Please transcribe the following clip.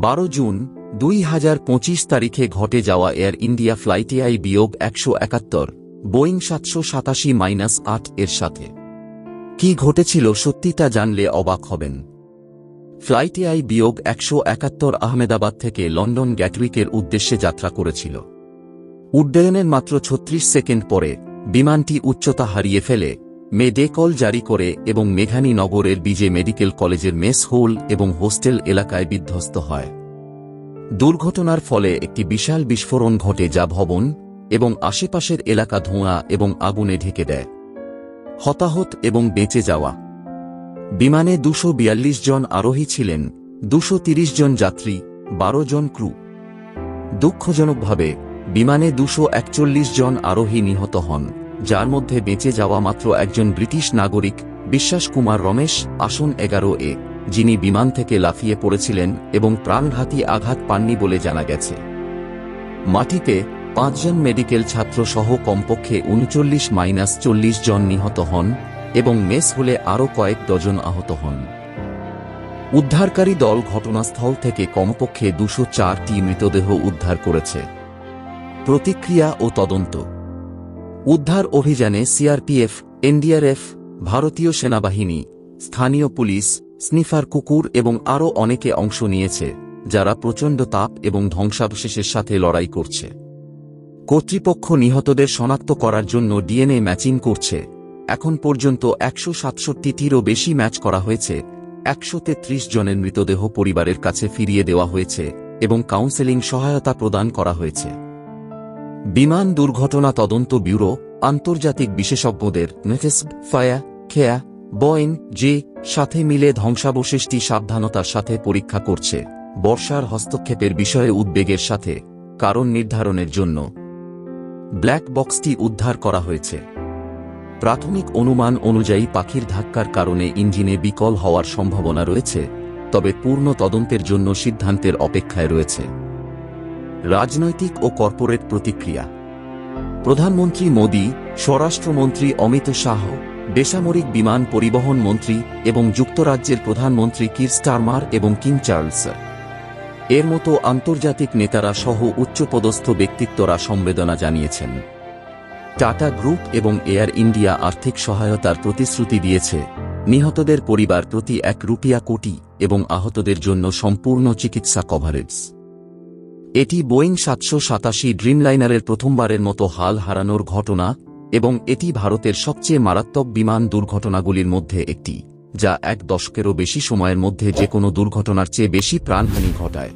12 June 2025 তারিখে ঘটে যাওয়া air India flight AI-171 Boeing 787-8 এর সাথে কি ঘটেছিল সত্যি তা জানলে অবাক হবেন। ফ্লাইট AI-171 আহমেদাবাদ থেকে লন্ডন গ্যাটউইকের উদ্দেশ্যে যাত্রা করেছিল। উড্ডয়নের মাত্র 36 সেকেন্ড পরে বিমানটি উচ্চতা হারিয়ে ফেলে মে-ডে কল জারি করে এবং মেঘানী নগরের বিজে মেডিকেল কলেজের মেস হল এবং হোস্টেল এলাকায় বিধ্বস্ত হয়। দুর্ঘটনার ফলে একটি বিশাল বিস্ফোরণ ঘটে যা ভবন এবং আশেপাশের এলাকা ধোঁয়া এবং আগুনে ঢেকে দেয়। হতাহত এবং বেঁচে যাওয়া: বিমানে 242 জন আরোহী ছিলেন, 230 জন যাত্রী, 12 জন ক্রু। দুঃখজনকভাবে বিমানে 241 জন আরোহী নিহত হন, যার মধ্যে বেঁচে যাওয়া মাত্র একজন ব্রিটিশ নাগরিক বিশ্বাস কুমার রমেশ, আসন 11A, যিনি বিমান থেকে লাফিয়ে পড়েছিলেন এবং প্রাণঘাতী আঘাত পাননি বলে জানা গেছে। মাটিতে 5 জন মেডিকেল ছাত্র সহ কমপক্ষে 39-40 জন নিহত হন এবং মেস হলে আরও কয়েক ডজন আহত হন। উদ্ধারকারী দল ঘটনাস্থল থেকে কমপক্ষে 204টি মৃতদেহ উদ্ধার করেছে। প্রতিক্রিয়া ও তদন্ত: উদ্ধার অভিযানে সিআরপিএফ, এনডিআরএফ, ভারতীয় সেনাবাহিনী, স্থানীয় পুলিশ, স্নিফার কুকুর এবং আরও অনেকে অংশ নিয়েছে, যারা প্রচণ্ড তাপ এবং ধ্বংসাবশেষের সাথে লড়াই করছে। কর্তৃপক্ষ নিহতদের শনাক্ত করার জন্য ডিএনএ ম্যাচিং করছে। এখন পর্যন্ত 167টিরও বেশি ম্যাচ করা হয়েছে। 133 জনের মৃতদেহ পরিবারের কাছে ফিরিয়ে দেওয়া হয়েছে এবং কাউন্সেলিং সহায়তা প্রদান করা হয়েছে। বিমান দুর্ঘটনা তদন্ত ব্যুরো আন্তর্জাতিক বিশেষজ্ঞদের নেফেসড, ফায়া, খেয়া, বোয়িং যে সাথে মিলে ধ্বংসাবশেষটি সাবধানতার সাথে পরীক্ষা করছে। বর্ষার হস্তক্ষেপের বিষয়ে উদ্বেগের সাথে কারণ নির্ধারণের জন্য ব্ল্যাক বক্সটি উদ্ধার করা হয়েছে। প্রাথমিক অনুমান অনুযায়ী পাখির ধাক্কার কারণে ইঞ্জিনে বিকল হওয়ার সম্ভাবনা রয়েছে, তবে পূর্ণ তদন্তের জন্য সিদ্ধান্তের অপেক্ষায় রয়েছে। রাজনৈতিক ও কর্পোরেট প্রতিক্রিয়া: প্রধানমন্ত্রী মোদি, স্বরাষ্ট্রমন্ত্রী অমিত শাহ, বেসামরিক বিমান পরিবহন মন্ত্রী এবং যুক্তরাজ্যের প্রধানমন্ত্রী কির স্টারমার এবং কিং চার্লস এর মতো আন্তর্জাতিক নেতারা সহ উচ্চপদস্থ ব্যক্তিত্বরা সমবেদনা জানিয়েছেন। টাটা গ্রুপ এবং এয়ার ইন্ডিয়া আর্থিক সহায়তার প্রতিশ্রুতি দিয়েছে, নিহতদের পরিবার প্রতি ₹1 কোটি এবং আহতদের জন্য সম্পূর্ণ চিকিৎসা কভারেজ। এটি বোয়িং 787 ড্রিমলাইনারের প্রথমবারের মতো হাল হারানোর ঘটনা এবং এটি ভারতের সবচেয়ে মারাত্মক বিমান দুর্ঘটনাগুলির মধ্যে একটি, যা এক দশকেরও বেশি সময়ের মধ্যে যে কোনো দুর্ঘটনার চেয়ে বেশি প্রাণহানি ঘটায়।